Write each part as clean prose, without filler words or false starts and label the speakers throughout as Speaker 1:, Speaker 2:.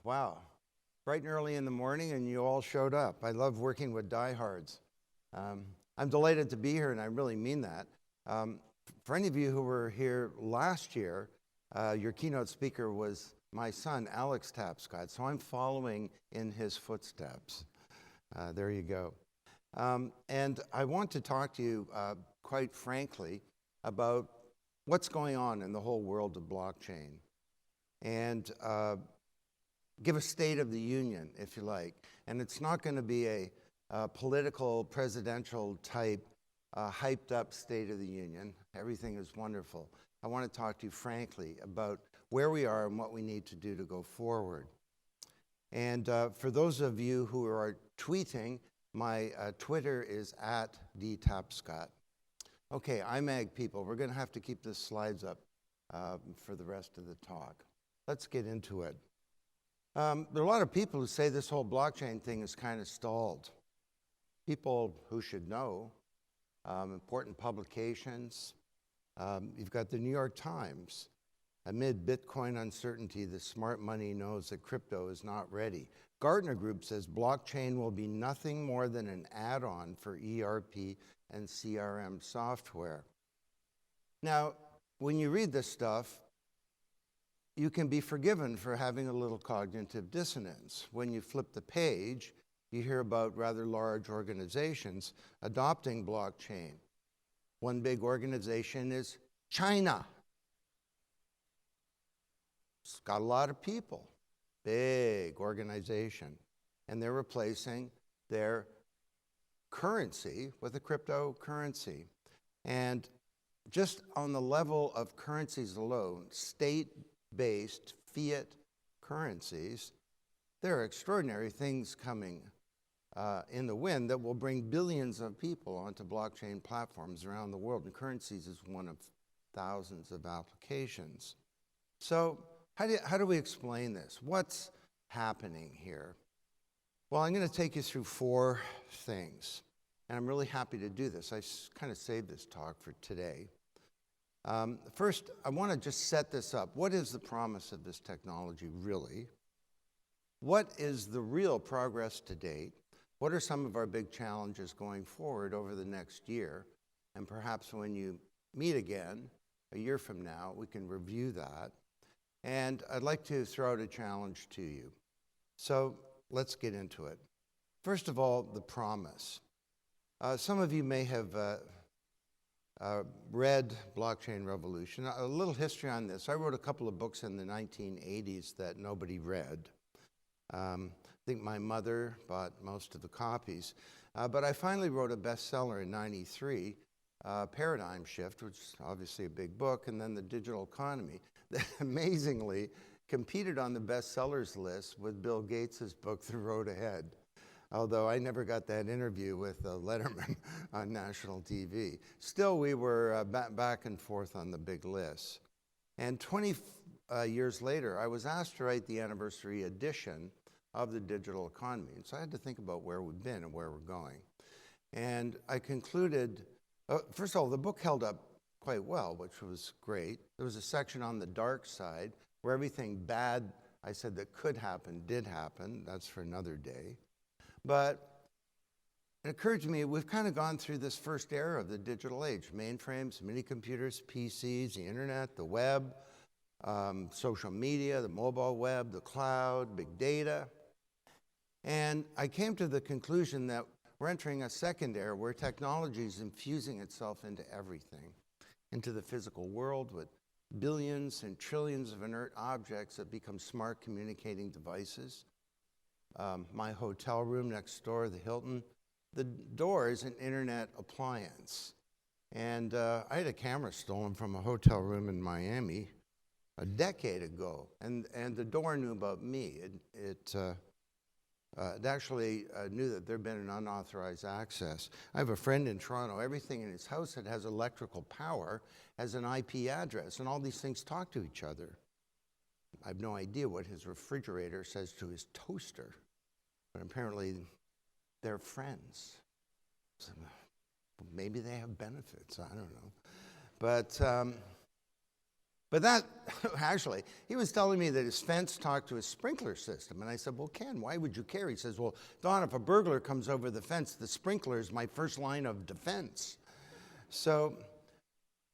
Speaker 1: Wow, bright and early in the morning and you all showed up. I love working with diehards. I'm delighted to be here and I really mean that. For any of you who were here last year, your keynote speaker was my son, Alex Tapscott, so I'm following in his footsteps. There you go. And I want to talk to you, quite frankly, about what's going on in the whole world of blockchain. And give a state of the union, if you like. And it's not going to be a political, presidential type, hyped up state of the union. Everything is wonderful. I want to talk to you frankly about where we are and what we need to do to go forward. And for those of you who are tweeting, my Twitter is @dtapscott. Okay, IMAG people, we're going to have to keep the slides up for the rest of the talk. Let's get into it. There are a lot of people who say this whole blockchain thing is kind of stalled. People who should know, important publications. You've got the New York Times. Amid Bitcoin uncertainty, the smart money knows that crypto is not ready. Gartner Group says blockchain will be nothing more than an add-on for ERP and CRM software. Now, when you read this stuff, you can be forgiven for having a little cognitive dissonance. When you flip the page, you hear about rather large organizations adopting blockchain. One big organization is China. It's got a lot of people, big organization, and they're replacing their currency with a cryptocurrency. And just on the level of currencies alone, state-based fiat currencies, there are extraordinary things coming in the wind that will bring billions of people onto blockchain platforms around the world, and currencies is one of thousands of applications. So how do we explain this? What's happening here? Well, I'm going to take you through 4 things, and I'm really happy to do this. I kind of saved this talk for today. First, I want to just set this up. What is the promise of this technology, really? What is the real progress to date? What are some of our big challenges going forward over the next year? And perhaps when you meet again, a year from now, we can review that. And I'd like to throw out a challenge to you. So let's get into it. First of all, the promise. Some of you may have read Blockchain Revolution. A little history on this. I wrote a couple of books in the 1980s that nobody read. I think my mother bought most of the copies. But I finally wrote a bestseller in '93, Paradigm Shift, which is obviously a big book, and then The Digital Economy, that amazingly competed on the bestsellers list with Bill Gates' book, The Road Ahead. Although I never got that interview with Letterman on national TV. Still, we were back and forth on the big list. And 20 years later, I was asked to write the anniversary edition of The Digital Economy. And so I had to think about where we've been and where we're going. And I concluded, first of all, the book held up quite well, which was great. There was a section on the dark side where everything bad I said that could happen did happen. That's for another day. But it occurred to me, we've kind of gone through this first era of the digital age. Mainframes, mini computers, PCs, the internet, the web, social media, the mobile web, the cloud, big data. And I came to the conclusion that we're entering a second era where technology is infusing itself into everything, into the physical world with billions and trillions of inert objects that become smart communicating devices. My hotel room next door, the Hilton, the door is an internet appliance. And I had a camera stolen from a hotel room in Miami a decade ago, and the door knew about me. It actually knew that there'd been an unauthorized access. I have a friend in Toronto. Everything in his house that has electrical power has an IP address, and all these things talk to each other. I have no idea what his refrigerator says to his toaster, but apparently they're friends. So maybe they have benefits, I don't know. But But that, actually, he was telling me that his fence talked to his sprinkler system. And I said, well, Ken, why would you care? He says, well, Don, if a burglar comes over the fence, the sprinkler is my first line of defense. So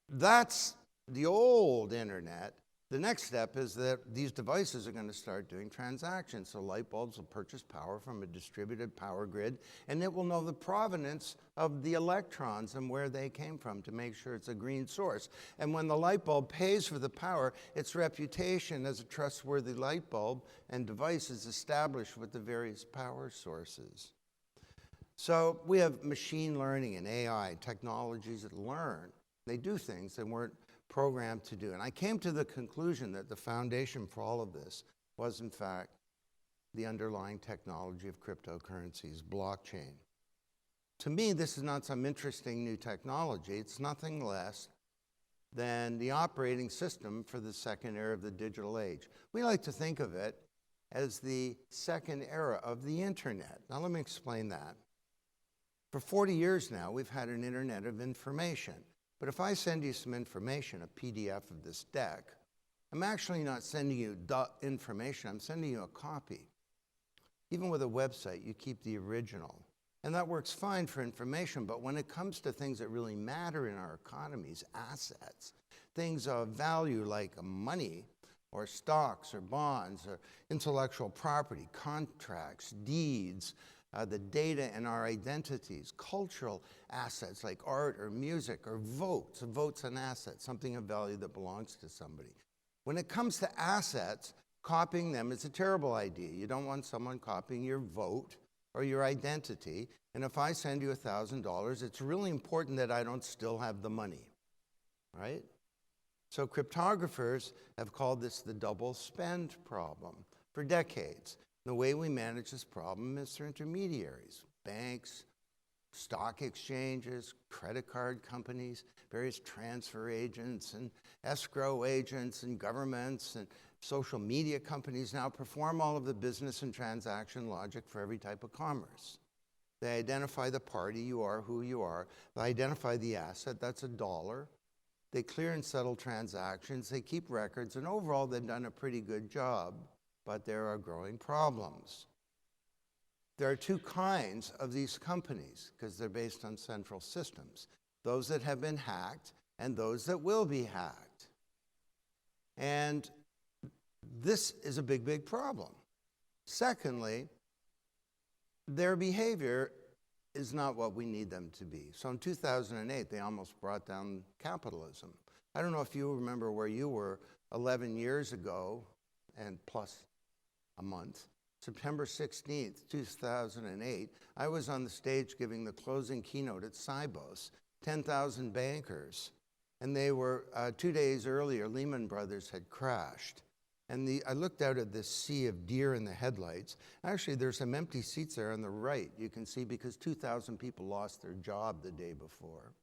Speaker 1: that's the old internet. The next step is that these devices are going to start doing transactions. So light bulbs will purchase power from a distributed power grid, and it will know the provenance of the electrons and where they came from to make sure it's a green source. And when the light bulb pays for the power, its reputation as a trustworthy light bulb and device is established with the various power sources. So we have machine learning and AI, technologies that learn. They do things they weren't programmed to do. And I came to the conclusion that the foundation for all of this was, in fact, the underlying technology of cryptocurrencies, blockchain. To me, this is not some interesting new technology. It's nothing less than the operating system for the second era of the digital age. We like to think of it as the second era of the internet. Now, let me explain that. For 40 years now, we've had an internet of information. But if I send you some information, a PDF of this deck, I'm actually not sending you the information, I'm sending you a copy. Even with a website, you keep the original. And that works fine for information, but when it comes to things that really matter in our economies, assets, things of value like money, or stocks, or bonds, or intellectual property, contracts, deeds, the data and our identities, cultural assets like art or music or votes. A vote's an asset, something of value that belongs to somebody. When it comes to assets, copying them is a terrible idea. You don't want someone copying your vote or your identity. And if I send you $1,000, it's really important that I don't still have the money, right? So cryptographers have called this the double spend problem for decades. The way we manage this problem is through intermediaries, banks, stock exchanges, credit card companies, various transfer agents and escrow agents and governments and social media companies now perform all of the business and transaction logic for every type of commerce. They identify the party you are, who you are. They identify the asset, that's a dollar. They clear and settle transactions. They keep records. And overall, they've done a pretty good job. But there are growing problems. There are two kinds of these companies because they're based on central systems. Those that have been hacked and those that will be hacked. And this is a big, big problem. Secondly, their behavior is not what we need them to be. So in 2008, they almost brought down capitalism. I don't know if you remember where you were 11 years ago and plus a month. September 16th, 2008, I was on the stage giving the closing keynote at SIBOS, 10,000 bankers. And they were, 2 days earlier, Lehman Brothers had crashed. And I looked out at this sea of deer in the headlights. Actually, there's some empty seats there on the right, you can see, because 2,000 people lost their job the day before.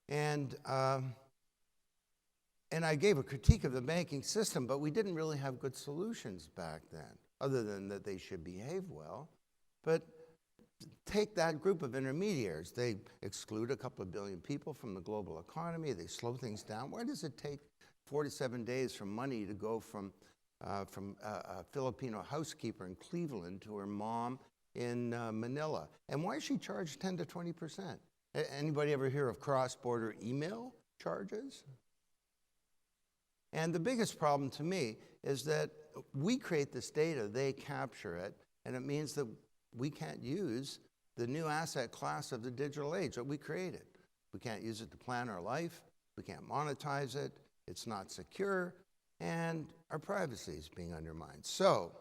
Speaker 1: And I gave a critique of the banking system, but we didn't really have good solutions back then, other than that they should behave well. But take that group of intermediaries. They exclude a couple of billion people from the global economy. They slow things down. Why does it take 47 days for money to go from a Filipino housekeeper in Cleveland to her mom in Manila? And why is she charged 10 to 20%? Anybody ever hear of cross-border email charges? And the biggest problem to me is that we create this data, they capture it, and it means that we can't use the new asset class of the digital age that we created. We can't use it to plan our life, we can't monetize it, it's not secure, and our privacy is being undermined. So,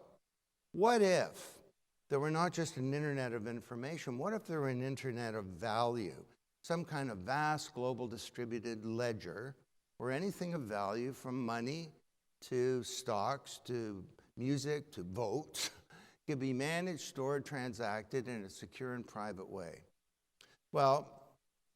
Speaker 1: what if there were not just an internet of information? What if there were an internet of value? Some kind of vast global distributed ledger where anything of value, from money to stocks to music to votes, could be managed, stored, transacted in a secure and private way. Well,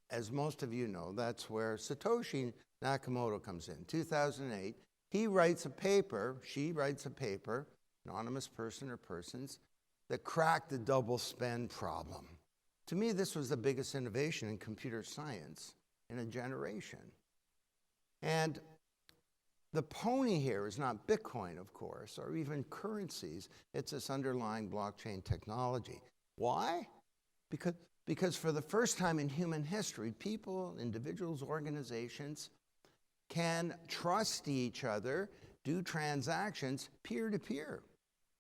Speaker 1: as most of you know, that's where Satoshi Nakamoto comes in. 2008, he writes a paper, she writes a paper, anonymous person or persons, that cracked the double spend problem. To me, this was the biggest innovation in computer science in a generation. And The pony here is not Bitcoin, of course, or even currencies. It's this underlying blockchain technology. Why? Because for the first time in human history, people, individuals, organizations can trust each other, do transactions peer-to-peer.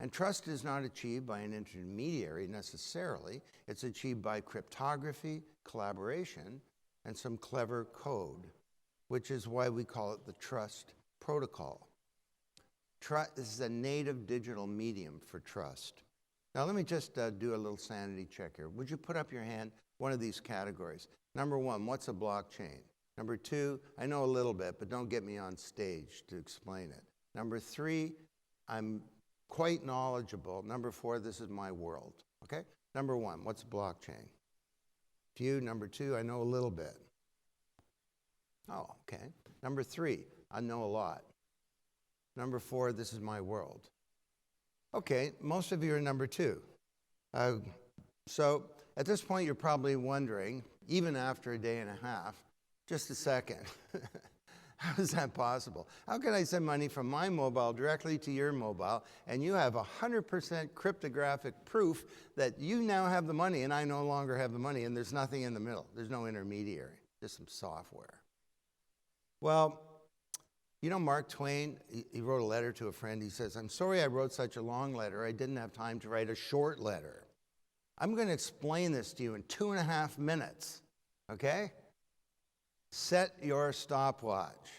Speaker 1: And trust is not achieved by an intermediary necessarily. It's achieved by cryptography, collaboration, and some clever code, which is why we call it the trust protocol. This is a native digital medium for trust. Now let me just do a little sanity check here. Would you put up your hand, one of these categories? Number one, what's a blockchain? Number two, I know a little bit, but don't get me on stage to explain it. Number three, I'm quite knowledgeable. Number four, this is my world, okay? Number one, what's a blockchain? Few. Number two, I know a little bit. Oh, okay. Number three, I know a lot. Number four, this is my world. Okay, most of you are number two. So at this point, you're probably wondering, even after a day and a half, just a second, how is that possible? How can I send money from my mobile directly to your mobile, and you have 100% cryptographic proof that you now have the money and I no longer have the money, and there's nothing in the middle. There's no intermediary, just some software. Well, you know Mark Twain, he wrote a letter to a friend. He says, I'm sorry I wrote such a long letter. I didn't have time to write a short letter. I'm going to explain this to you in 2.5 minutes, okay? Set your stopwatch.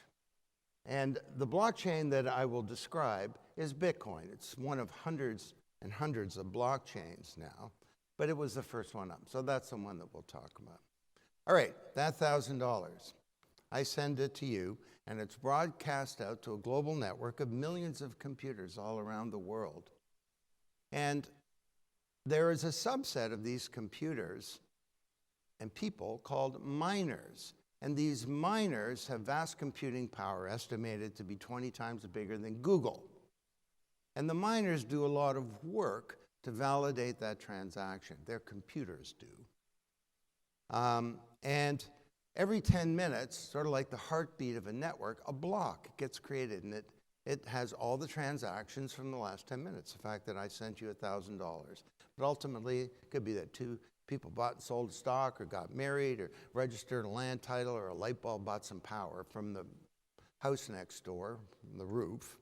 Speaker 1: And the blockchain that I will describe is Bitcoin. It's one of hundreds and hundreds of blockchains now, but it was the first one up. So that's the one that we'll talk about. All right, that $1,000. I send it to you, and it's broadcast out to a global network of millions of computers all around the world. And there is a subset of these computers and people called miners. And these miners have vast computing power, estimated to be 20 times bigger than Google. And the miners do a lot of work to validate that transaction. Their computers do. And every 10 minutes, sort of like the heartbeat of a network, a block gets created, and it has all the transactions from the last 10 minutes. The fact that I sent you $1,000. But ultimately, it could be that two people bought and sold stock, or got married, or registered a land title, or a light bulb bought some power from the house next door, from the roof.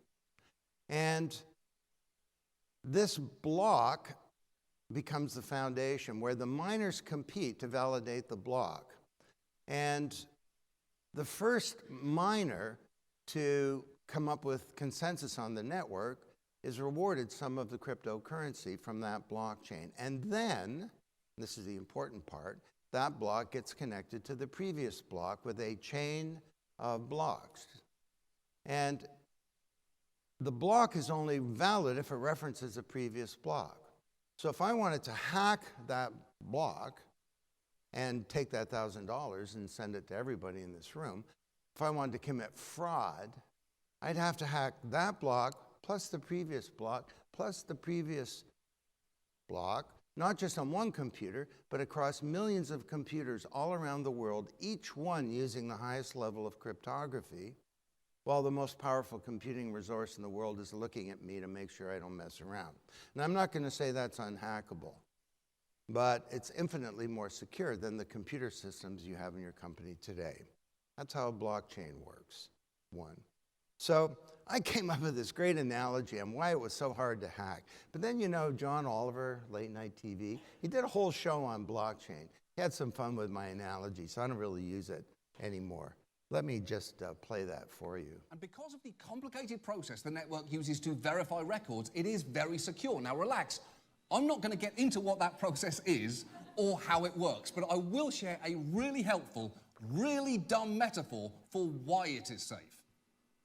Speaker 1: And this block becomes the foundation where the miners compete to validate the block. And the first miner to come up with consensus on the network is rewarded some of the cryptocurrency from that blockchain. And then, this is the important part, that block gets connected to the previous block with a chain of blocks. And the block is only valid if it references a previous block. So if I wanted to hack that block and take that $1,000 and send it to everybody in this room, if I wanted to commit fraud, I'd have to hack that block plus the previous block plus the previous block, not just on one computer, but across millions of computers all around the world, each one using the highest level of cryptography, while the most powerful computing resource in the world is looking at me to make sure I don't mess around. And I'm not going to say that's unhackable, but it's infinitely more secure than the computer systems you have in your company today. That's how a blockchain works, one. So I came up with this great analogy on why it was so hard to hack. But then, you know, John Oliver, late night TV, he did a whole show on blockchain. He had some fun with my analogy, so I don't really use it anymore. Let me just play that for you.
Speaker 2: And because of the complicated process the network uses to verify records, it is very secure. Now relax, I'm not going to get into what that process is or how it works, but I will share a really helpful, really dumb metaphor for why it is safe.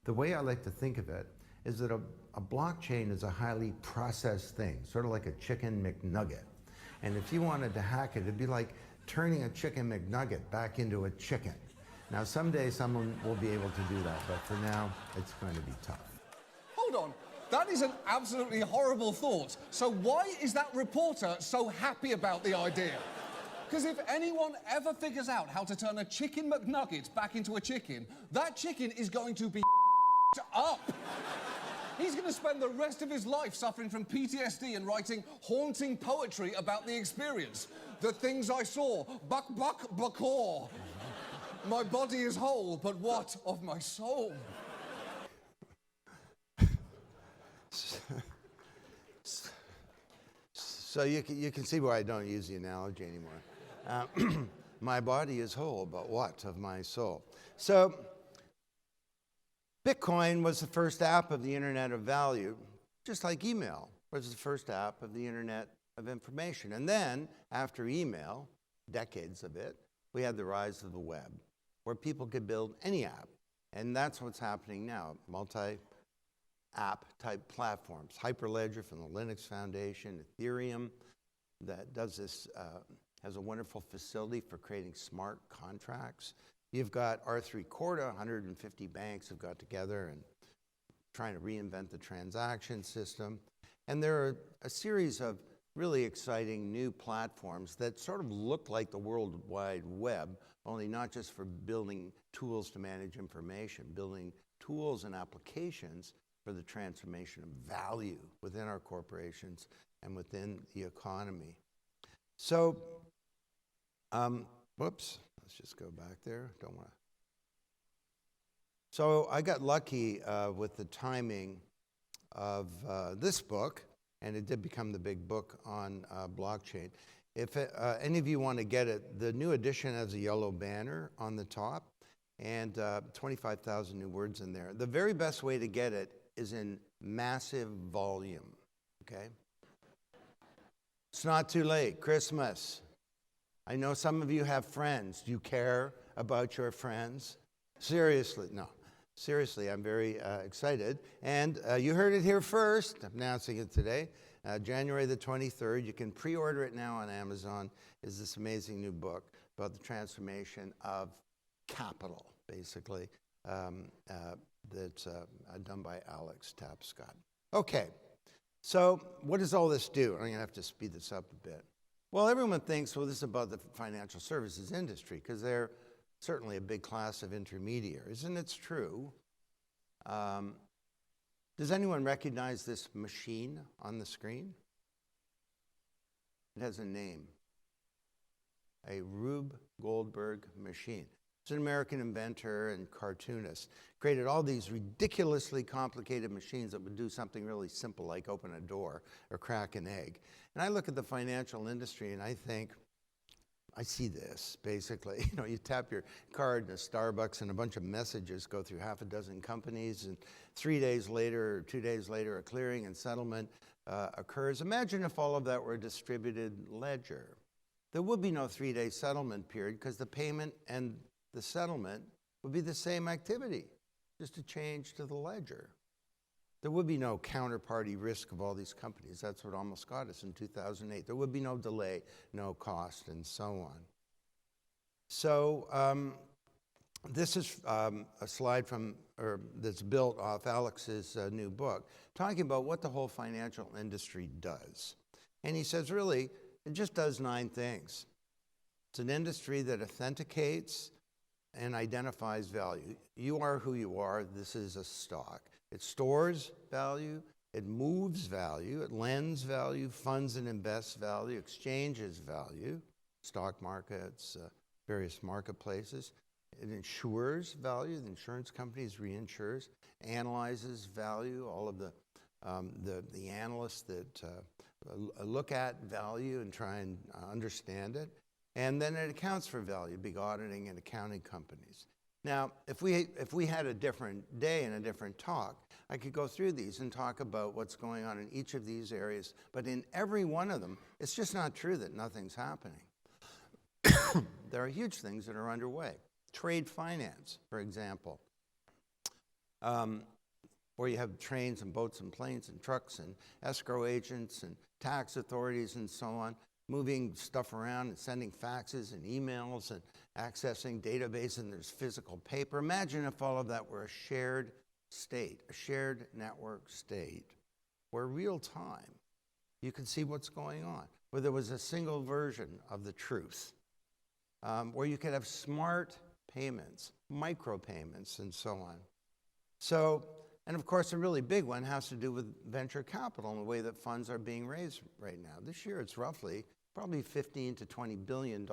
Speaker 1: The way I like to think of it is that a blockchain is a highly processed thing, sort of like a chicken McNugget. And if you wanted to hack it, it'd be like turning a chicken McNugget back into a chicken. Now, someday someone will be able to do that, but for now, it's going to be tough.
Speaker 2: Hold on. That is an absolutely horrible thought. So why is that reporter so happy about the idea? Because if anyone ever figures out how to turn a chicken McNugget back into a chicken, that chicken is going to be up. He's going to spend the rest of his life suffering from PTSD and writing haunting poetry about the experience. The things I saw, buck, buckaw. My body is whole, but what of my soul?
Speaker 1: So you can see why I don't use the analogy anymore. My body is whole, but what of my soul? So Bitcoin was the first app of the Internet of Value, just like email was the first app of the Internet of Information. And then, after email, decades of it, we had the rise of the web, where people could build any app. And that's what's happening now, multi-app type platforms. Hyperledger from the Linux Foundation, Ethereum, that does this, has a wonderful facility for creating smart contracts. You've got R3 Corda, 150 banks have got together and trying to reinvent the transaction system. And there are a series of really exciting new platforms that sort of look like the World Wide Web, only not just for building tools to manage information, building tools and applications for the transformation of value within our corporations and within the economy. So, whoops. Let's just go back there. Don't want to. So I got lucky with the timing of this book, and it did become the big book on blockchain. If any of you want to get it, the new edition has a yellow banner on the top and 25,000 new words in there. The very best way to get it is in massive volume, okay? It's not too late. Christmas. I know some of you have friends. Do you care about your friends? Seriously, no. Seriously, I'm very excited. And you heard it here first. I'm announcing it today. January the 23rd. You can pre-order it now on Amazon. Is this amazing new book about the transformation of capital, basically, that's done by Alex Tapscott. Okay, so what does all this do? I'm going to have to speed this up a bit. Well, everyone thinks, well, this is about the financial services industry, because they're certainly a big class of intermediaries, and it's true. Does anyone recognize this machine on the screen? It has a name. A Rube Goldberg machine. It's an American inventor and cartoonist. Created all these ridiculously complicated machines that would do something really simple, like open a door or crack an egg. And I look at the financial industry and I think, I see this, basically. You know, you tap your card in a Starbucks and a bunch of messages go through half a dozen companies, and 3 days later or 2 days later, a clearing and settlement occurs. Imagine if all of that were a distributed ledger. There would be no 3-day settlement period because the payment and the settlement would be the same activity, just a change to the ledger. There would be no counterparty risk of all these companies. That's what almost got us in 2008. There would be no delay, no cost, and so on. So this is a slide that's built off Alex's new book, talking about what the whole financial industry does. And he says, really, it just does 9 things. It's an industry that authenticates and identifies value. You are who you are. This is a stock. It stores value, it moves value, it lends value, funds and invests value, exchanges value, stock markets, various marketplaces. It insures value, the insurance companies reinsures, analyzes value, all of the analysts that look at value and try and understand it. And then it accounts for value, big auditing and accounting companies. Now, if we had a different day and a different talk, I could go through these and talk about what's going on in each of these areas. But in every one of them, it's just not true that nothing's happening. There are huge things that are underway. Trade finance, for example, where you have trains and boats and planes and trucks and escrow agents and tax authorities and so on, moving stuff around and sending faxes and emails and accessing databases, and there's physical paper. Imagine if all of that were a shared state, a shared network state, where real time you could see what's going on, where there was a single version of the truth, where you could have smart payments, micropayments, and so on. So, and of course, a really big one has to do with venture capital and the way that funds are being raised right now. This year, it's roughly probably $15 to $20 billion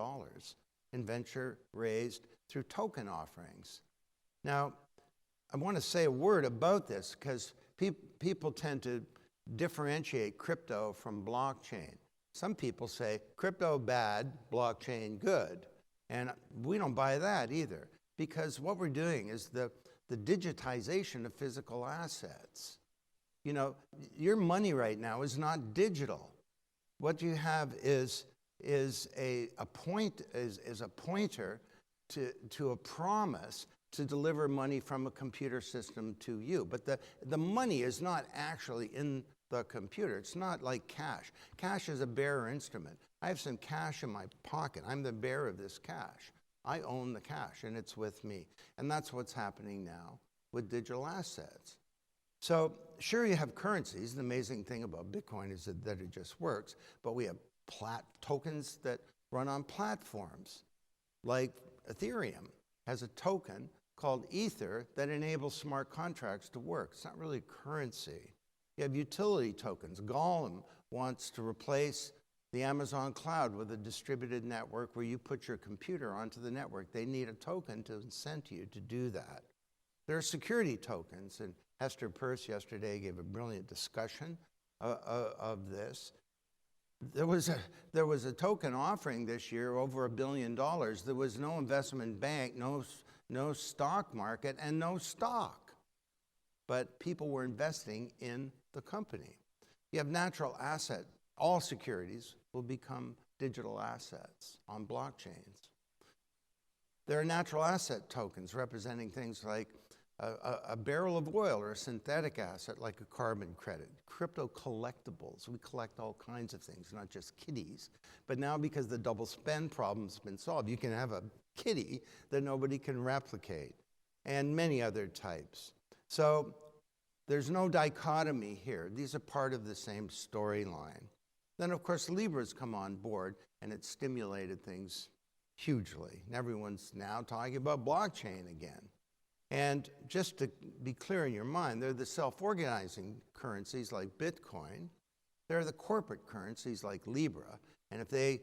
Speaker 1: in venture raised through token offerings. Now, I want to say a word about this because people tend to differentiate crypto from blockchain. Some people say crypto bad, blockchain good. And we don't buy that either, because what we're doing is the digitization of physical assets. You know, your money right now is not digital. What you have is a pointer to a promise to deliver money from a computer system to you. But the money is not actually in the computer. It's not like cash. Cash is a bearer instrument. I have some cash in my pocket. I'm the bearer of this cash. I own the cash, and it's with me. And that's what's happening now with digital assets. So sure, you have currencies. The amazing thing about Bitcoin is that it just works. But we have tokens that run on platforms. Like Ethereum has a token called Ether that enables smart contracts to work. It's not really currency. You have utility tokens. Golem wants to replace the Amazon cloud with a distributed network where you put your computer onto the network. They need a token to incent you to do that. There are security tokens, and Hester Peirce yesterday gave a brilliant discussion of this. There was a token offering this year over $1 billion. There was no investment bank, no stock market, and no stock. But people were investing in the company. You have natural asset. All securities will become digital assets on blockchains. There are natural asset tokens representing things like a barrel of oil or a synthetic asset like a carbon credit. Crypto collectibles. We collect all kinds of things, not just kitties. But now because the double spend problem's been solved, you can have a kitty that nobody can replicate, and many other types. So there's no dichotomy here. These are part of the same storyline. Then, of course, Libra's come on board, and it's stimulated things hugely. And everyone's now talking about blockchain again. And just to be clear in your mind, they're the self-organizing currencies like Bitcoin. They're the corporate currencies like Libra. And if they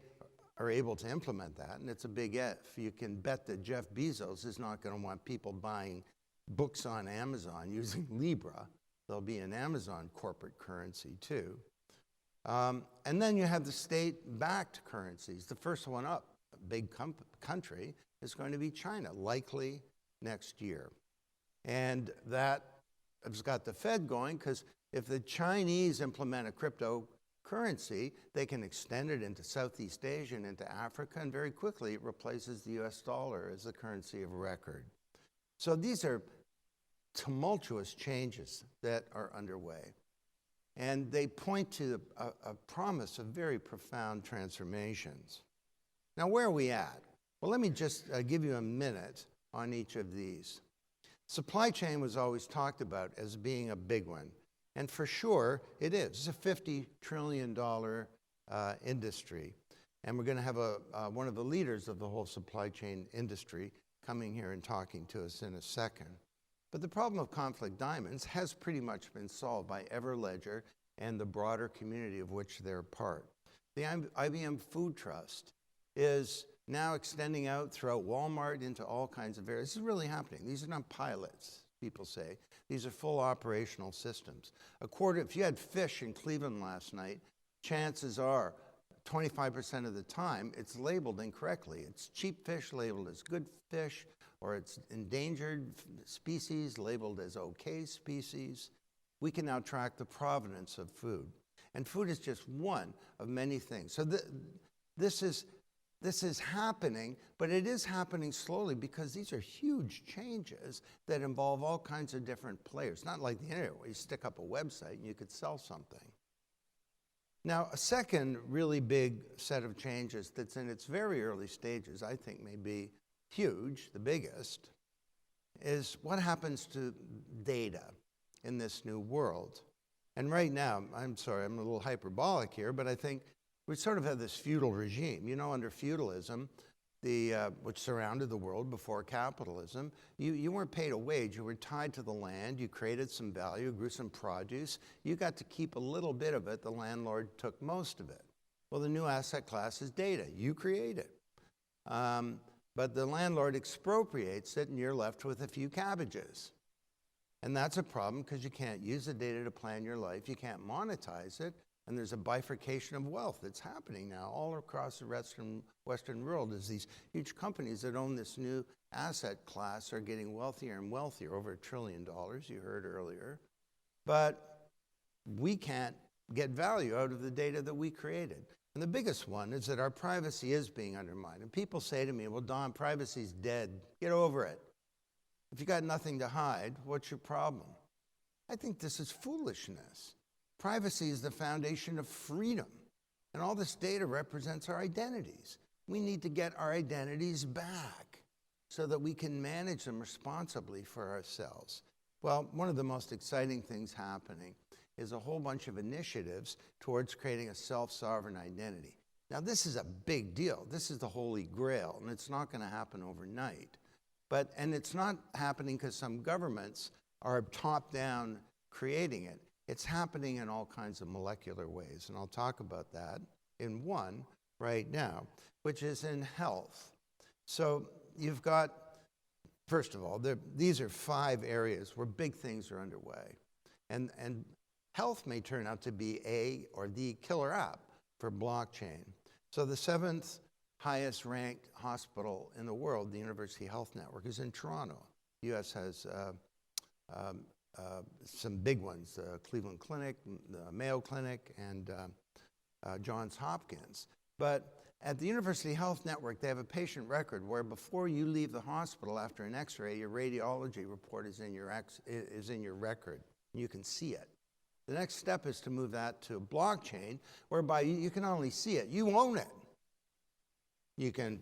Speaker 1: are able to implement that, and it's a big if, you can bet that Jeff Bezos is not going to want people buying books on Amazon using Libra. There'll be an Amazon corporate currency too. And then you have the state-backed currencies. The first one up, a big country, is going to be China, likely next year. And that has got the Fed going, because if the Chinese implement a cryptocurrency, they can extend it into Southeast Asia and into Africa, and very quickly it replaces the US dollar as the currency of record. So these are tumultuous changes that are underway. And they point to a promise of very profound transformations. Now, where are we at? Well, let me just give you a minute on each of these. Supply chain was always talked about as being a big one. And for sure, it is. It's a $50 trillion industry. And we're going to have one of the leaders of the whole supply chain industry coming here and talking to us in a second. But the problem of conflict diamonds has pretty much been solved by Everledger and the broader community of which they're part. The IBM Food Trust is now extending out throughout Walmart into all kinds of areas. This is really happening. These are not pilots, people say. These are full operational systems. If you had fish in Cleveland last night, chances are 25% of the time it's labeled incorrectly. It's cheap fish labeled as good fish, or it's endangered species labeled as okay species. We can now track the provenance of food. And food is just one of many things. So this is happening, but it is happening slowly because these are huge changes that involve all kinds of different players. Not like the internet where you stick up a website and you could sell something. Now, a second really big set of changes that's in its very early stages, I think may be huge, the biggest, is what happens to data in this new world. And right now, I'm sorry, I'm a little hyperbolic here, but I think we sort of have this feudal regime. You know, under feudalism, which surrounded the world before capitalism. You weren't paid a wage, you were tied to the land, you created some value, grew some produce, you got to keep a little bit of it, the landlord took most of it. Well, the new asset class is data, you create it. But the landlord expropriates it and you're left with a few cabbages. And that's a problem because you can't use the data to plan your life, you can't monetize it, and there's a bifurcation of wealth that's happening now all across the Western world as these huge companies that own this new asset class are getting wealthier and wealthier, over $1 trillion, you heard earlier. But we can't get value out of the data that we created. And the biggest one is that our privacy is being undermined. And people say to me, well, Don, privacy's dead. Get over it. If you got nothing to hide, what's your problem? I think this is foolishness. Privacy is the foundation of freedom, and all this data represents our identities. We need to get our identities back so that we can manage them responsibly for ourselves. Well, one of the most exciting things happening is a whole bunch of initiatives towards creating a self-sovereign identity. Now, this is a big deal. This is the holy grail, and it's not going to happen overnight. And it's not happening because some governments are top-down creating it. It's happening in all kinds of molecular ways, and I'll talk about that in one right now, which is in health. So you've got, first of all, these are 5 areas where big things are underway. And health may turn out to be a or the killer app for blockchain. So the 7th highest ranked hospital in the world, the University Health Network, is in Toronto. The US has some big ones, Cleveland Clinic, the Mayo Clinic, and Johns Hopkins. But at the University Health Network, they have a patient record where before you leave the hospital after an x-ray, your radiology report is in your record. You can see it. The next step is to move that to blockchain, whereby you can only see it. You own it. You can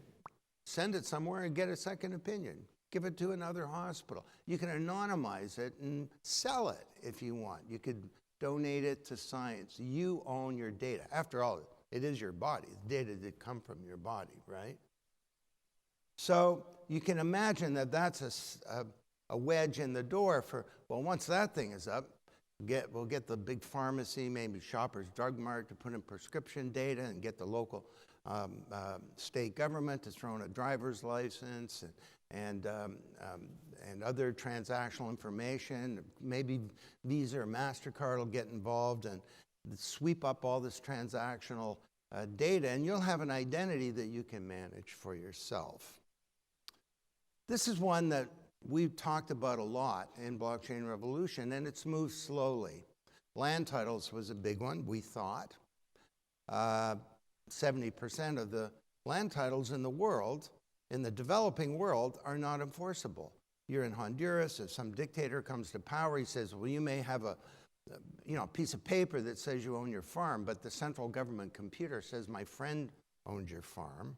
Speaker 1: send it somewhere and get a second opinion. Give it to another hospital. You can anonymize it and sell it if you want. You could donate it to science. You own your data. After all, it is your body. The data did come from your body, right? So you can imagine that that's a wedge in the door for, well, once that thing is up, we'll get the big pharmacy, maybe Shoppers Drug Mart, to put in prescription data and get the local state government to throw in a driver's license and other transactional information. Maybe Visa or MasterCard will get involved and sweep up all this transactional data, and you'll have an identity that you can manage for yourself. This is one that we've talked about a lot in Blockchain Revolution, and it's moved slowly. Land titles was a big one, we thought. 70% of the land titles in the world, in the developing world, are not enforceable. You're in Honduras, if some dictator comes to power, he says, well, you may have a piece of paper that says you own your farm, but the central government computer says my friend owns your farm.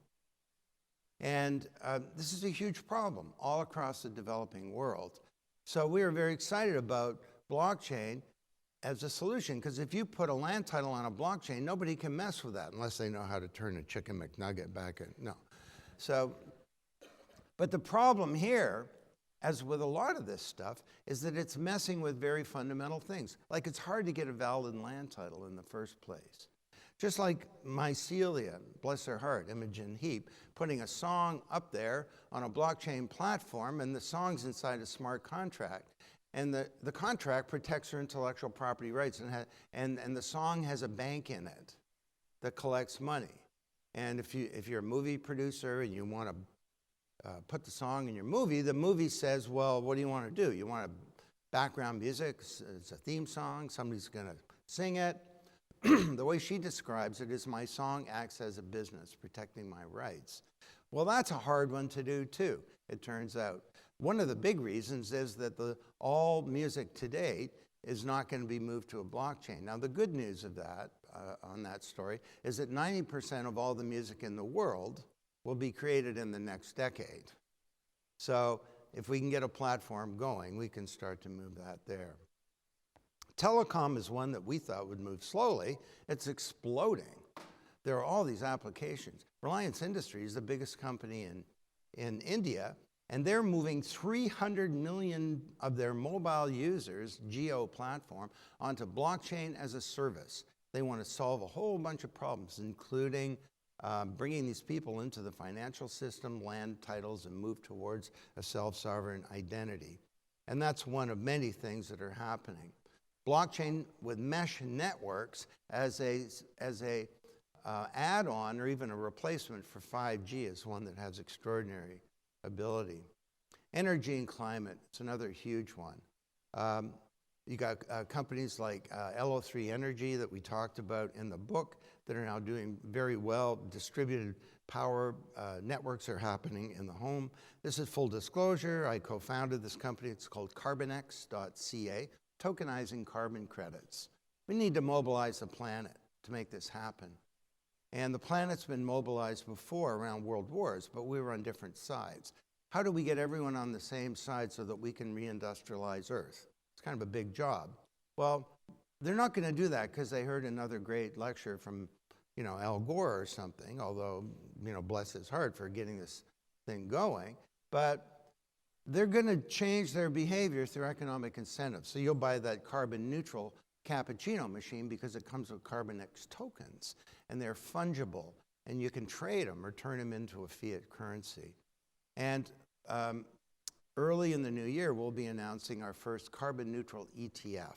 Speaker 1: And this is a huge problem all across the developing world. So we are very excited about blockchain as a solution, because if you put a land title on a blockchain, nobody can mess with that unless they know how to turn a chicken McNugget back in. No. So, but the problem here, as with a lot of this stuff, is that it's messing with very fundamental things. Like, it's hard to get a valid land title in the first place. Just like Mycelia, bless her heart, Imogen Heap, putting a song up there on a blockchain platform, and the song's inside a smart contract. And the contract protects her intellectual property rights, and the song has a bank in it that collects money. And if you're a movie producer and you want to put the song in your movie, the movie says, well, what do you want to do? You want a background music, it's a theme song, somebody's going to sing it. The way she describes it is, my song acts as a business, protecting my rights. Well, that's a hard one to do too, it turns out. One of the big reasons is that all music to date is not going to be moved to a blockchain. Now, the good news of that, on that story, is that 90% of all the music in the world will be created in the next decade. So if we can get a platform going, we can start to move that there. Telecom is one that we thought would move slowly. It's exploding. There are all these applications. Reliance Industries is the biggest company in India, and they're moving 300 million of their mobile users, Geo platform, onto blockchain as a service. They want to solve a whole bunch of problems, including bringing these people into the financial system, land titles, and move towards a self-sovereign identity. And that's one of many things that are happening. Blockchain with mesh networks as a add-on or even a replacement for 5G is one that has extraordinary ability. Energy and climate, it's another huge one. You got companies like LO3 Energy that we talked about in the book that are now doing very well. Distributed power networks are happening in the home. This is full disclosure. I co-founded this company. It's called carbonex.ca, tokenizing carbon credits. We need to mobilize the planet to make this happen. And the planet's been mobilized before around world wars, but we were on different sides. How do we get everyone on the same side so that we can reindustrialize Earth? It's kind of a big job. Well, they're not going to do that because they heard another great lecture from, Al Gore or something, although, bless his heart for getting this thing going. But they're going to change their behavior through economic incentives. So you'll buy that carbon neutral cappuccino machine because it comes with Carbonex tokens, and they're fungible, and you can trade them or turn them into a fiat currency. And early in the new year, we'll be announcing our first carbon neutral ETF.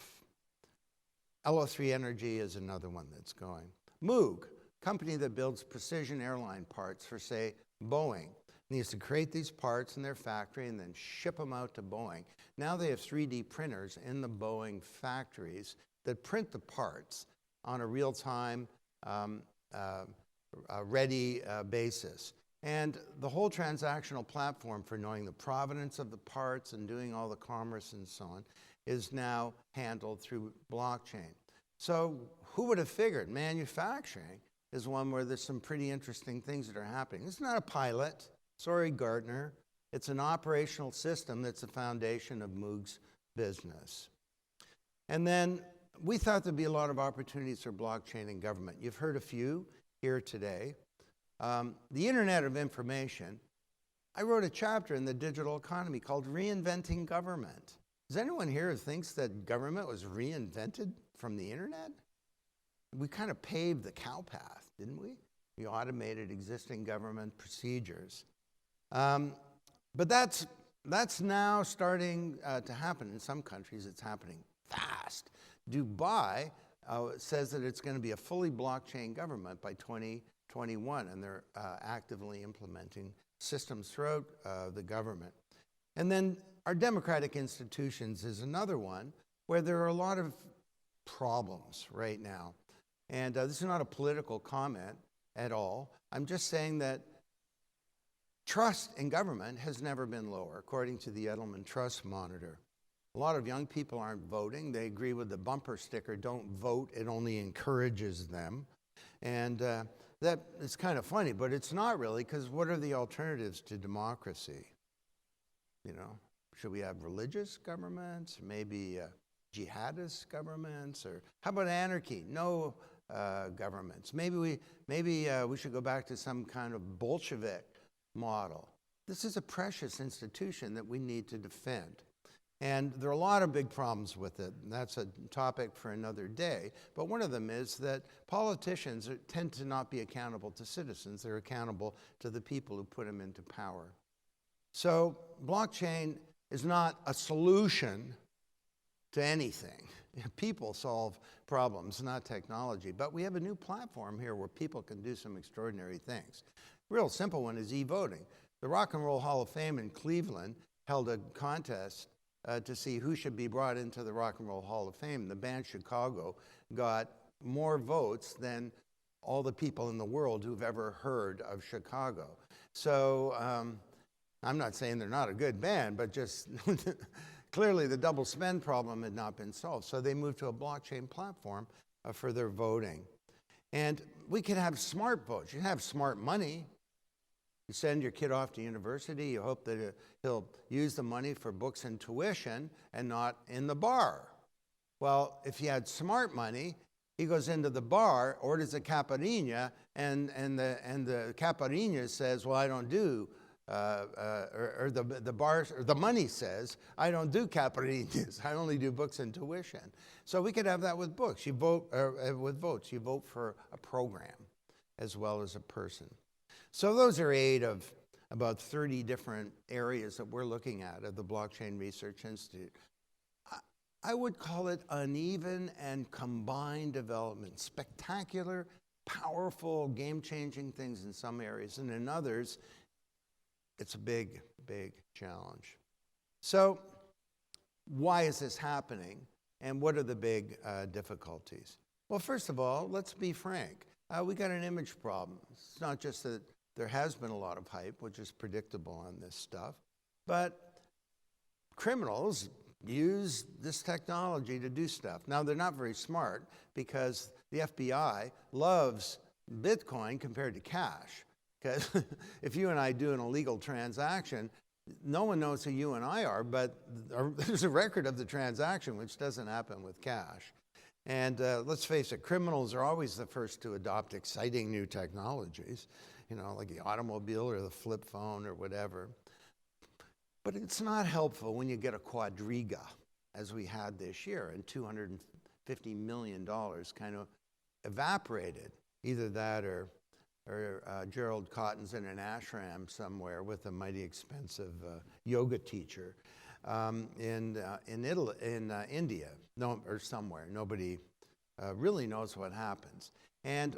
Speaker 1: LO3 Energy is another one that's going. Moog, company that builds precision airline parts for, say, Boeing, needs to create these parts in their factory and then ship them out to Boeing. Now they have 3D printers in the Boeing factories that print the parts on a real-time, ready basis. And the whole transactional platform for knowing the provenance of the parts and doing all the commerce and so on is now handled through blockchain. So who would have figured manufacturing is one where there's some pretty interesting things that are happening. It's not a pilot. Sorry, Gartner. It's an operational system that's the foundation of Moog's business. And then we thought there'd be a lot of opportunities for blockchain in government. You've heard a few here today. The Internet of Information, I wrote a chapter in the digital economy called Reinventing Government. Is anyone here who thinks that government was reinvented from the Internet? We kind of paved the cow path, didn't we? We automated existing government procedures. But that's now starting to happen. In some countries, it's happening fast. Dubai says that it's going to be a fully blockchain government by 2021, and they're actively implementing systems throughout the government. And then our democratic institutions is another one where there are a lot of problems right now. And this is not a political comment at all. I'm just saying that trust in government has never been lower, according to the Edelman Trust Monitor. A lot of young people aren't voting. They agree with the bumper sticker, don't vote, it only encourages them. And that is kind of funny, but it's not really, because what are the alternatives to democracy? Should we have religious governments, maybe jihadist governments, or how about anarchy? No governments. Maybe we should go back to some kind of Bolshevik model. This is a precious institution that we need to defend. And there are a lot of big problems with it, and that's a topic for another day. But one of them is that politicians tend to not be accountable to citizens. They're accountable to the people who put them into power. So blockchain is not a solution to anything. People solve problems, not technology. But we have a new platform here where people can do some extraordinary things. Real simple one is e-voting. The Rock and Roll Hall of Fame in Cleveland held a contest to see who should be brought into the Rock and Roll Hall of Fame. The band Chicago got more votes than all the people in the world who've ever heard of Chicago. So I'm not saying they're not a good band, but just clearly the double spend problem had not been solved. So they moved to a blockchain platform for their voting. And we could have smart votes. You can have smart money. You send your kid off to university, you hope that he'll use the money for books and tuition and not in the bar. Well, if you had smart money, He goes into the bar, orders a caipirinha, and the caipirinha says, well, I don't do, or the money says, I don't do caipirinhas. I only do books and tuition. So we could have that with books. You vote, with votes. You vote for a program as well as a person. So those are 8 of about 30 different areas that we're looking at the Blockchain Research Institute. I would call it uneven and combined development. Spectacular, powerful, game-changing things in some areas, and in others, it's a big, big challenge. So why is this happening, and what are the big difficulties? Well, first of all, let's be frank. We got an image problem. It's not just that there has been a lot of hype, which is predictable on this stuff, but criminals use this technology to do stuff. Now, they're not very smart because the FBI loves Bitcoin compared to cash. Because if you and I do an illegal transaction, no one knows who you and I are, but there's a record of the transaction, which doesn't happen with cash. And let's face it, criminals are always the first to adopt exciting new technologies, you know, like the automobile or the flip phone or whatever. But it's not helpful when you get a quadriga, as we had this year, and $250 million kind of evaporated. Either that or Gerald Cotton's in an ashram somewhere with a mighty expensive yoga teacher in India, or somewhere. Nobody really knows what happens. And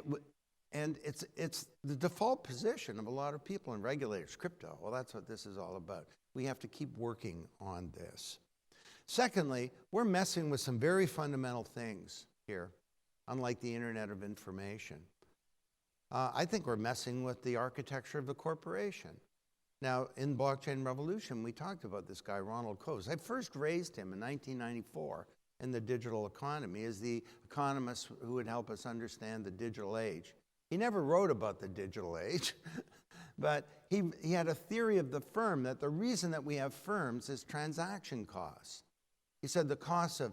Speaker 1: it's the default position of a lot of people and regulators. Crypto, well, that's what this is all about. We have to keep working on this. Secondly, we're messing with some very fundamental things here, unlike the Internet of Information. I think we're messing with the architecture of the corporation. Now, in Blockchain Revolution, we talked about this guy, Ronald Coase. I first raised him in 1994 in the digital economy as the economist who would help us understand the digital age. He never wrote about the digital age, but he had a theory of the firm that the reason that we have firms is transaction costs. He said the costs of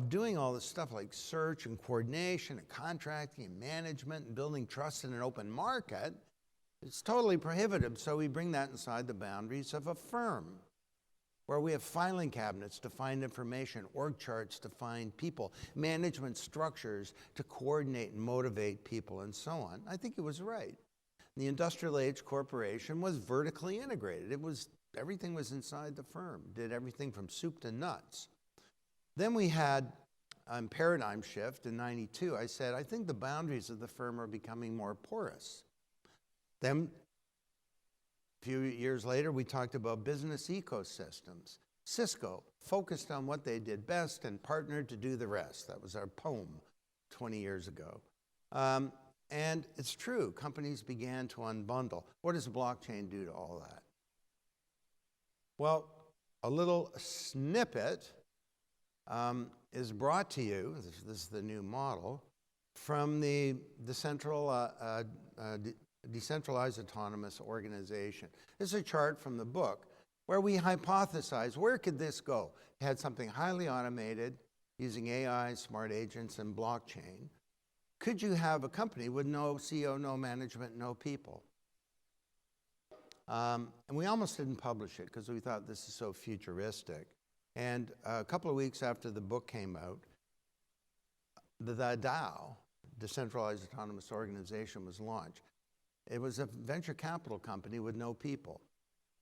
Speaker 1: doing all this stuff like search and coordination and contracting and management and building trust in an open market, it's totally prohibitive, so we bring that inside the boundaries of a firm where we have filing cabinets to find information, org charts to find people, management structures to coordinate and motivate people, and so on. I think he was right. The industrial age corporation was vertically integrated. Everything was inside the firm, did everything from soup to nuts. Then we had paradigm shift in '92. I said, I think the boundaries of the firm are becoming more porous. Then a few years later, we talked about business ecosystems. Cisco focused on what they did best and partnered to do the rest. That was our poem 20 years ago. And it's true, companies began to unbundle. What does blockchain do to all that? Well, a little snippet is brought to you, this is the new model, from the Decentralized Autonomous Organization. This is a chart from the book where we hypothesize, where could this go? It had something highly automated using AI, smart agents, and blockchain. Could you have a company with no CEO, no management, no people? And we almost didn't publish it because we thought this is so futuristic. And a couple of weeks after the book came out, the DAO, Decentralized Autonomous Organization, was launched. It was a venture capital company with no people.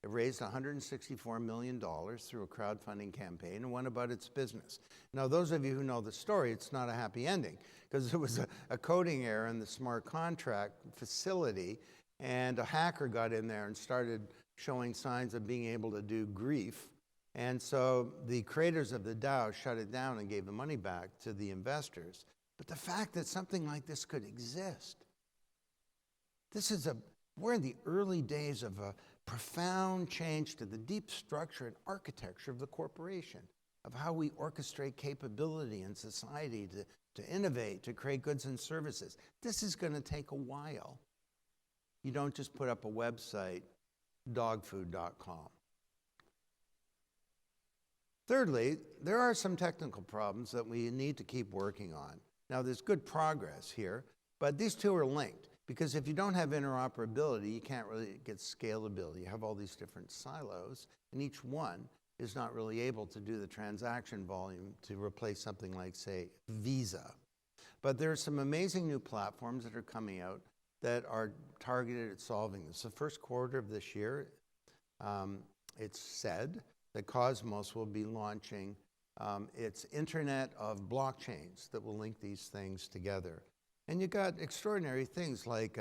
Speaker 1: It raised $164 million through a crowdfunding campaign and went about its business. Now, those of you who know the story, it's not a happy ending because there was a coding error in the smart contract facility, and a hacker got in there and started showing signs of being able to do grief. And so the creators of the DAO shut it down and gave the money back to the investors. But the fact that something like this could exist, we're in the early days of a profound change to the deep structure and architecture of the corporation, of how we orchestrate capability in society to innovate, to create goods and services. This is going to take a while. You don't just put up a website, dogfood.com. Thirdly, there are some technical problems that we need to keep working on. Now, there's good progress here, but these two are linked, because if you don't have interoperability, you can't really get scalability. You have all these different silos, and each one is not really able to do the transaction volume to replace something like, say, Visa. But there are some amazing new platforms that are coming out that are targeted at solving this. The first quarter of this year, it's said that Cosmos will be launching its Internet of Blockchains that will link these things together. And you got extraordinary things like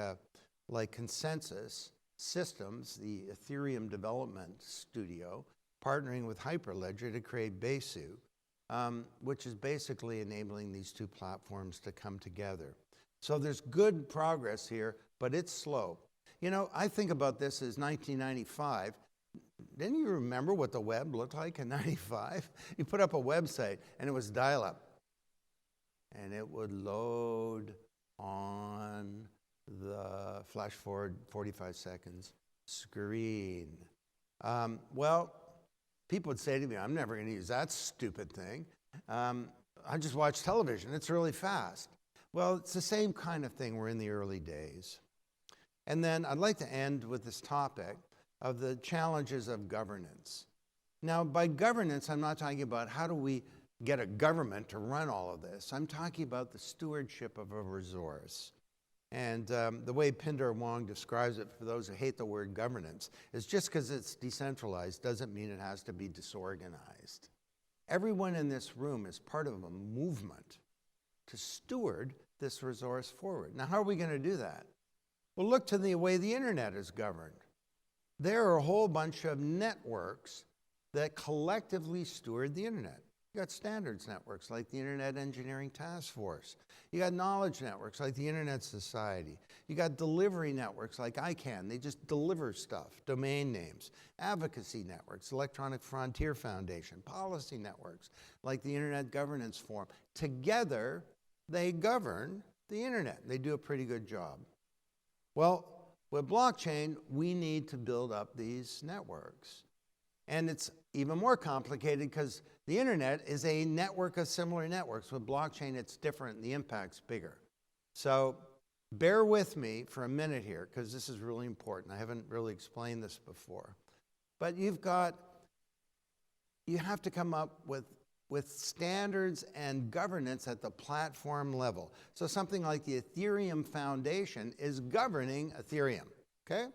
Speaker 1: Consensus Systems, the Ethereum development studio, partnering with Hyperledger to create Besu, which is basically enabling these two platforms to come together. So there's good progress here, but it's slow. You know, I think about this as 1995. Didn't you remember what the web looked like in 95? You put up a website and it was dial-up. And it would load on the flash forward 45 seconds screen. Well, people would say to me, I'm never going to use that stupid thing. I just watch television. It's really fast. Well, it's the same kind of thing. We're in the early days. And then I'd like to end with this topic of the challenges of governance. Now, by governance, I'm not talking about how do we get a government to run all of this. I'm talking about the stewardship of a resource. And the way Pinder Wong describes it, for those who hate the word governance, is just because it's decentralized doesn't mean it has to be disorganized. Everyone in this room is part of a movement to steward this resource forward. Now, how are we going to do that? Well, look to the way the internet is governed. There are a whole bunch of networks that collectively steward the internet. You got standards networks like the Internet Engineering Task Force. You got knowledge networks like the Internet Society. You got delivery networks like ICANN. They just deliver stuff, domain names. Advocacy networks, Electronic Frontier Foundation. Policy networks like the Internet Governance Forum. Together, they govern the internet. They do a pretty good job. Well, with blockchain, we need to build up these networks. And it's even more complicated because the internet is a network of similar networks. With blockchain, it's different, the impact's bigger. So bear with me for a minute here, because this is really important. I haven't really explained this before. But you have to come up with standards and governance at the platform level. So something like the Ethereum Foundation is governing Ethereum, okay?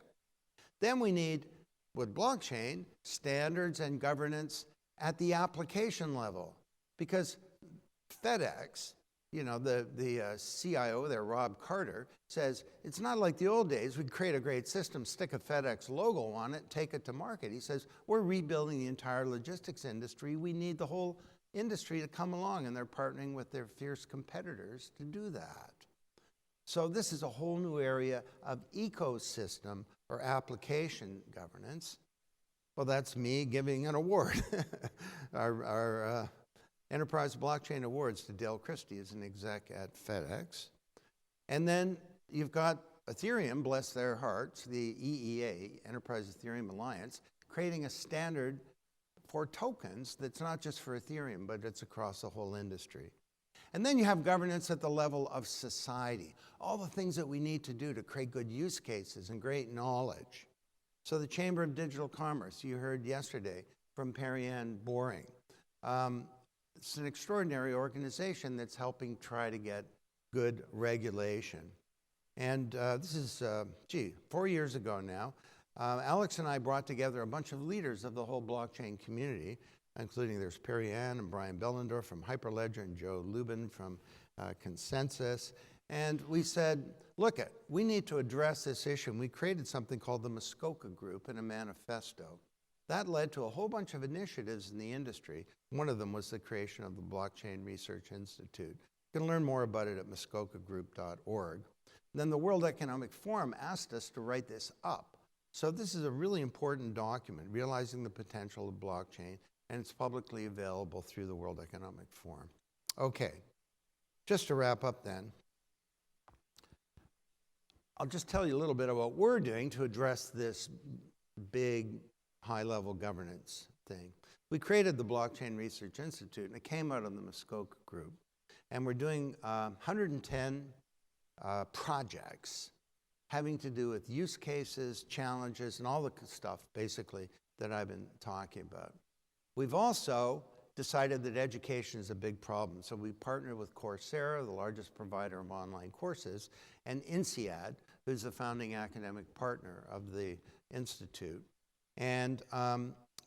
Speaker 1: Then we need, with blockchain, standards and governance at the application level. Because FedEx, you know, the CIO there, Rob Carter, says, it's not like the old days. We'd create a great system, stick a FedEx logo on it, take it to market. He says, we're rebuilding the entire logistics industry. We need the whole industry to come along, and they're partnering with their fierce competitors to do that. So this is a whole new area of ecosystem or application governance. Well, that's me giving an award. our Enterprise Blockchain Awards to Dale Christie as an exec at FedEx. And then you've got Ethereum, bless their hearts, the EEA, Enterprise Ethereum Alliance, creating a standard for tokens that's not just for Ethereum, but it's across the whole industry. And then you have governance at the level of society, all the things that we need to do to create good use cases and great knowledge. So the Chamber of Digital Commerce, you heard yesterday from Perry-Ann Boring. It's an extraordinary organization that's helping try to get good regulation. And this is, 4 years ago now, Alex and I brought together a bunch of leaders of the whole blockchain community, including there's Perry-Ann and Brian Bellendorf from Hyperledger and Joe Lubin from Consensus. And we said, look, we need to address this issue. And we created something called the Muskoka Group in a manifesto. That led to a whole bunch of initiatives in the industry. One of them was the creation of the Blockchain Research Institute. You can learn more about it at muskokagroup.org. Then the World Economic Forum asked us to write this up. So this is a really important document, realizing the potential of blockchain, and it's publicly available through the World Economic Forum. Okay, just to wrap up then, I'll just tell you a little bit about what we're doing to address this big, high-level governance thing. We created the Blockchain Research Institute, and it came out of the Muskoka Group. And we're doing 110 projects having to do with use cases, challenges, and all the stuff, basically, that I've been talking about. We've also decided that education is a big problem. So we partnered with Coursera, the largest provider of online courses, and INSEAD, who's the founding academic partner of the Institute. And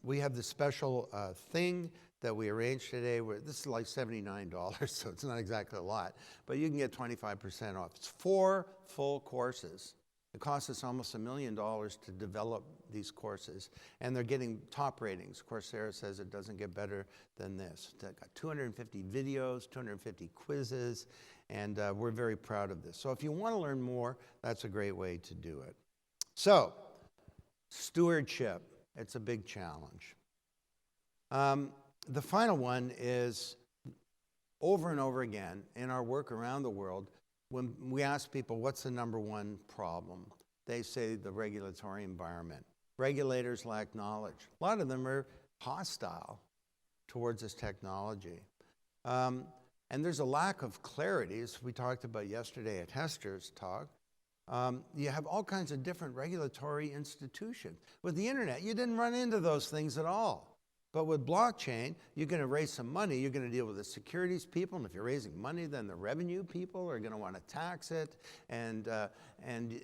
Speaker 1: we have this special thing that we arranged today. This is like $79, so it's not exactly a lot, but you can get 25% off. It's 4 full courses. It costs us almost $1 million to develop these courses, and they're getting top ratings. Coursera says it doesn't get better than this. It's got 250 videos, 250 quizzes, and we're very proud of this. So if you want to learn more, that's a great way to do it. So, stewardship, it's a big challenge. The final one is, over and over again, in our work around the world, when we ask people, what's the #1 problem? They say the regulatory environment. Regulators lack knowledge. A lot of them are hostile towards this technology. And there's a lack of clarity, as we talked about yesterday at Hester's talk. You have all kinds of different regulatory institutions. With the internet, you didn't run into those things at all. But with blockchain, you're going to raise some money, you're going to deal with the securities people, and if you're raising money, then the revenue people are going to want to tax it, and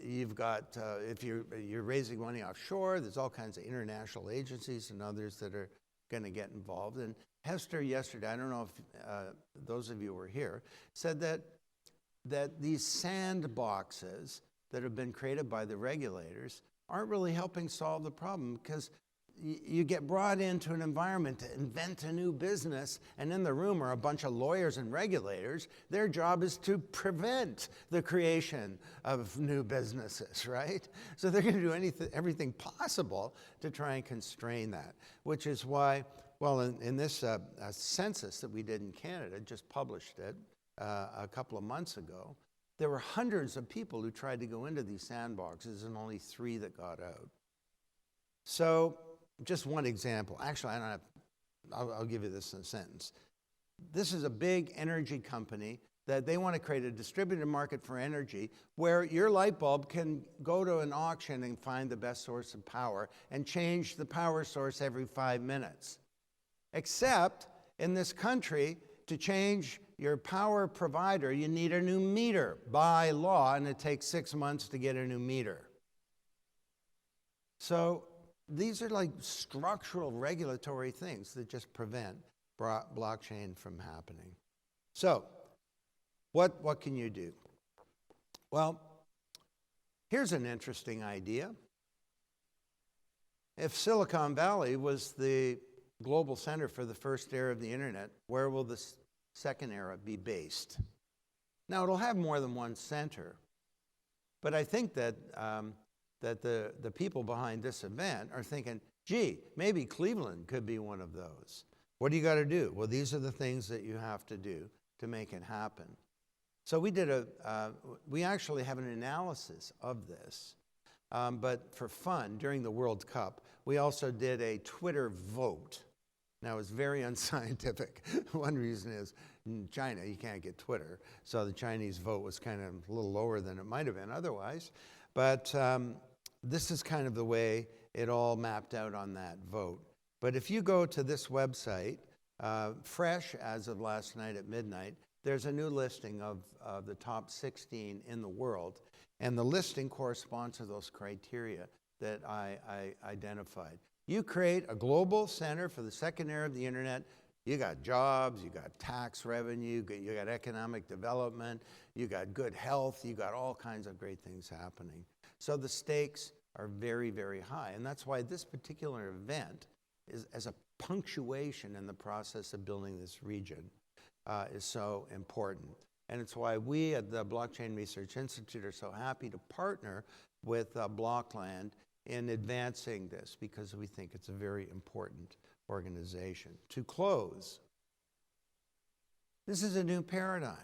Speaker 1: you've got, if you're raising money offshore, there's all kinds of international agencies and others that are going to get involved. And Hester yesterday, I don't know if those of you were here, said that these sandboxes that have been created by the regulators aren't really helping solve the problem, because you get brought into an environment to invent a new business, and in the room are a bunch of lawyers and regulators. Their job is to prevent the creation of new businesses, right? So they're going to do everything possible to try and constrain that, which is why, well, in this census that we did in Canada, just published it a couple of months ago, there were hundreds of people who tried to go into these sandboxes and only 3 that got out. So, just one example. Actually, I'll give you this in a sentence. This is a big energy company that they want to create a distributed market for energy where your light bulb can go to an auction and find the best source of power and change the power source every 5 minutes. Except in this country, to change your power provider, you need a new meter by law, and it takes 6 months to get a new meter. So these are like structural regulatory things that just prevent blockchain from happening. So, what can you do? Well, here's an interesting idea. If Silicon Valley was the global center for the first era of the internet, where will the second era be based? Now, it'll have more than one center, but I think that the people behind this event are thinking, gee, maybe Cleveland could be one of those. What do you got to do? Well, these are the things that you have to do to make it happen. So we actually have an analysis of this, but for fun, during the World Cup, we also did a Twitter vote. Now, it's very unscientific. One reason is in China, you can't get Twitter, so the Chinese vote was kind of a little lower than it might have been otherwise. But this is kind of the way it all mapped out on that vote. But if you go to this website, fresh as of last night at midnight, there's a new listing of the top 16 in the world, and the listing corresponds to those criteria that I identified. You create a global center for the second era of the internet, you got jobs, you got tax revenue, you got economic development, you got good health, you got all kinds of great things happening. So the stakes are very, very high. And that's why this particular event is, as a punctuation in the process of building this region, is so important. And it's why we at the Blockchain Research Institute are so happy to partner with Blockland in advancing this, because we think it's a very important organization. To close, this is a new paradigm.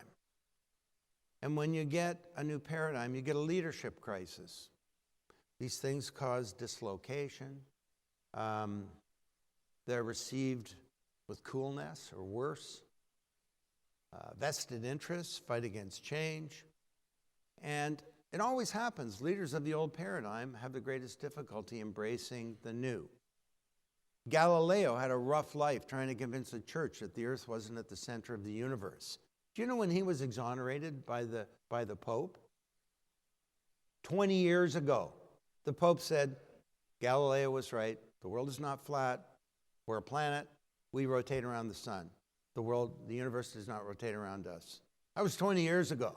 Speaker 1: And when you get a new paradigm, you get a leadership crisis. These things cause dislocation. They're received with coolness or worse. vested interests, fight against change. And it always happens. Leaders of the old paradigm have the greatest difficulty embracing the new. Galileo had a rough life trying to convince the church that the earth wasn't at the center of the universe. Do you know when he was exonerated by the Pope? 20 years ago. The Pope said, Galileo was right. The world is not flat. We're a planet. We rotate around the sun. The universe does not rotate around us. That was 20 years ago.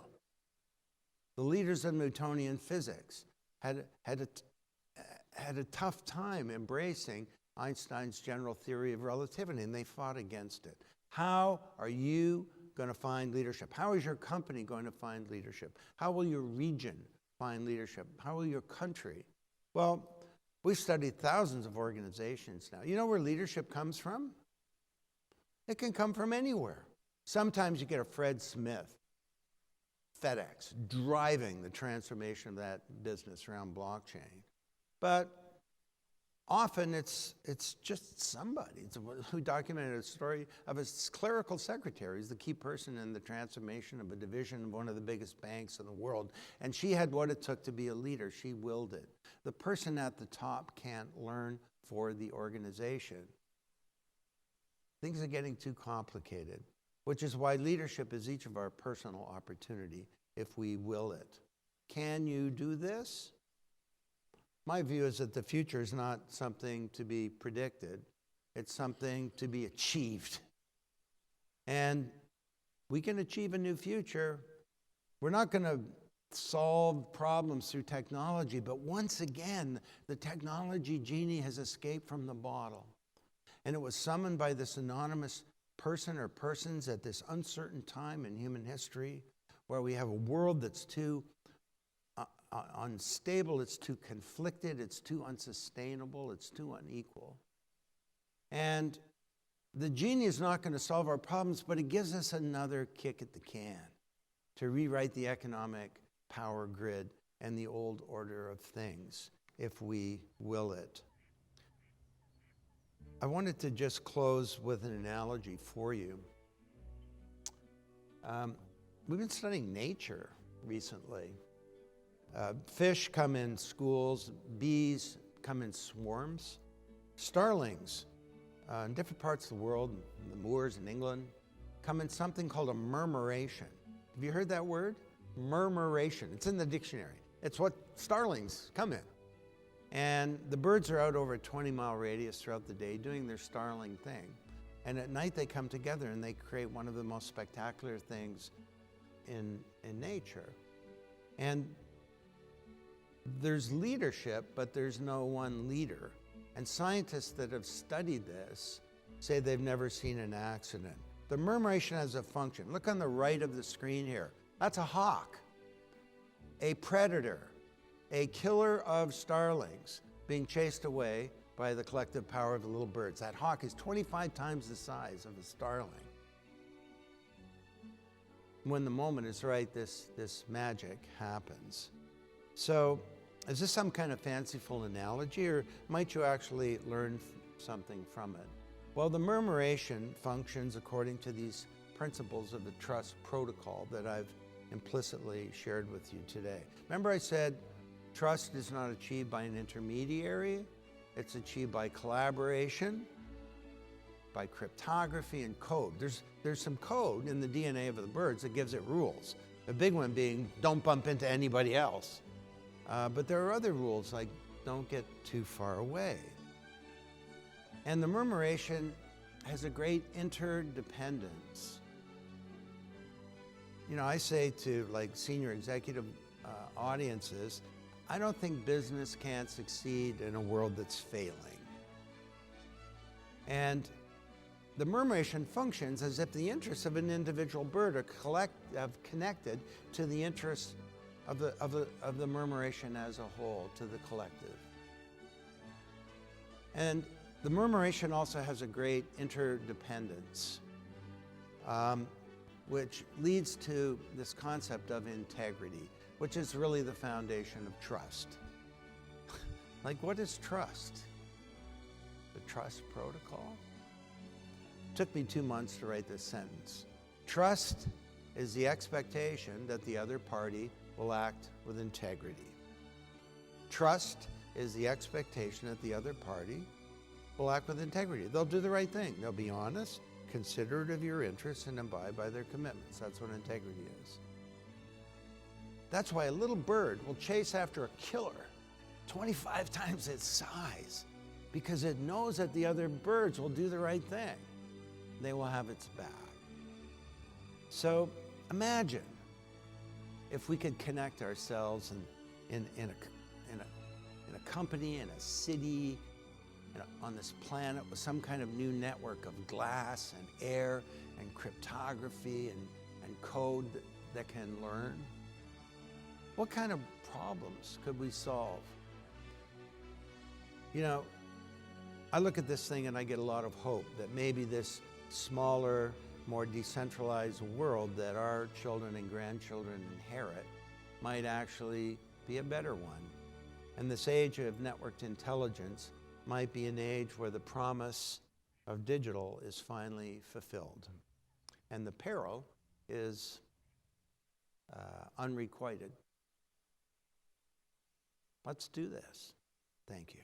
Speaker 1: The leaders of Newtonian physics had a tough time embracing Einstein's general theory of relativity, and they fought against it. How are you going to find leadership? How is your company going to find leadership? How will your region find leadership? How will your country? Well, we've studied thousands of organizations now. You know where leadership comes from? It can come from anywhere. Sometimes you get a Fred Smith, FedEx, driving the transformation of that business around blockchain. But often it's just somebody who documented a story of a clerical secretary. He's the key person in the transformation of a division of one of the biggest banks in the world. And she had what it took to be a leader. She willed it. The person at the top can't learn for the organization. Things are getting too complicated, which is why leadership is each of our personal opportunity if we will it. Can you do this? My view is that the future is not something to be predicted. It's something to be achieved. And we can achieve a new future. We're not going to solve problems through technology, but once again, the technology genie has escaped from the bottle. And it was summoned by this anonymous person or persons at this uncertain time in human history where we have a world that's too unstable, it's too conflicted, it's too unsustainable, it's too unequal. And the genie is not going to solve our problems, but it gives us another kick at the can to rewrite the economic power grid and the old order of things if we will it. I wanted to just close with an analogy for you. We've been studying nature recently. Fish come in schools, bees come in swarms. Starlings in different parts of the world, the Moors in England, come in something called a murmuration. Have you heard that word? Murmuration. It's in the dictionary. It's what starlings come in. And the birds are out over a 20-mile radius throughout the day doing their starling thing. And at night they come together and they create one of the most spectacular things in nature. And there's leadership, but there's no one leader. And scientists that have studied this say they've never seen an accident. The murmuration has a function. Look on the right of the screen here. That's a hawk, a predator, a killer of starlings being chased away by the collective power of the little birds. That hawk is 25 times the size of a starling. When the moment is right, this magic happens. So, is this some kind of fanciful analogy, or might you actually learn something from it? Well, the murmuration functions according to these principles of the trust protocol that I've implicitly shared with you today. Remember I said trust is not achieved by an intermediary, it's achieved by collaboration, by cryptography and code. There's some code in the DNA of the birds that gives it rules. The big one being don't bump into anybody else. But there are other rules like don't get too far away. And the murmuration has a great interdependence. You know, I say to like senior executive audiences, I don't think business can succeed in a world that's failing. And the murmuration functions as if the interests of an individual bird are connected to the interests of the murmuration as a whole, to the collective. And the murmuration also has a great interdependence, which leads to this concept of integrity, which is really the foundation of trust. Like, what is trust? The trust protocol? It took me 2 months to write this sentence. Trust is the expectation that the other party will act with integrity. Trust is the expectation that the other party will act with integrity. They'll do the right thing. They'll be honest, considerate of your interests, and abide by their commitments. That's what integrity is. That's why a little bird will chase after a killer 25 times its size, because it knows that the other birds will do the right thing. They will have its back. So imagine if we could connect ourselves in a company, in a city, on this planet with some kind of new network of glass and air and cryptography and code that can learn. What kind of problems could we solve? You know, I look at this thing and I get a lot of hope that maybe this smaller, more decentralized world that our children and grandchildren inherit might actually be a better one. And this age of networked intelligence might be an age where the promise of digital is finally fulfilled. And the peril is unrequited. Let's do this. Thank you.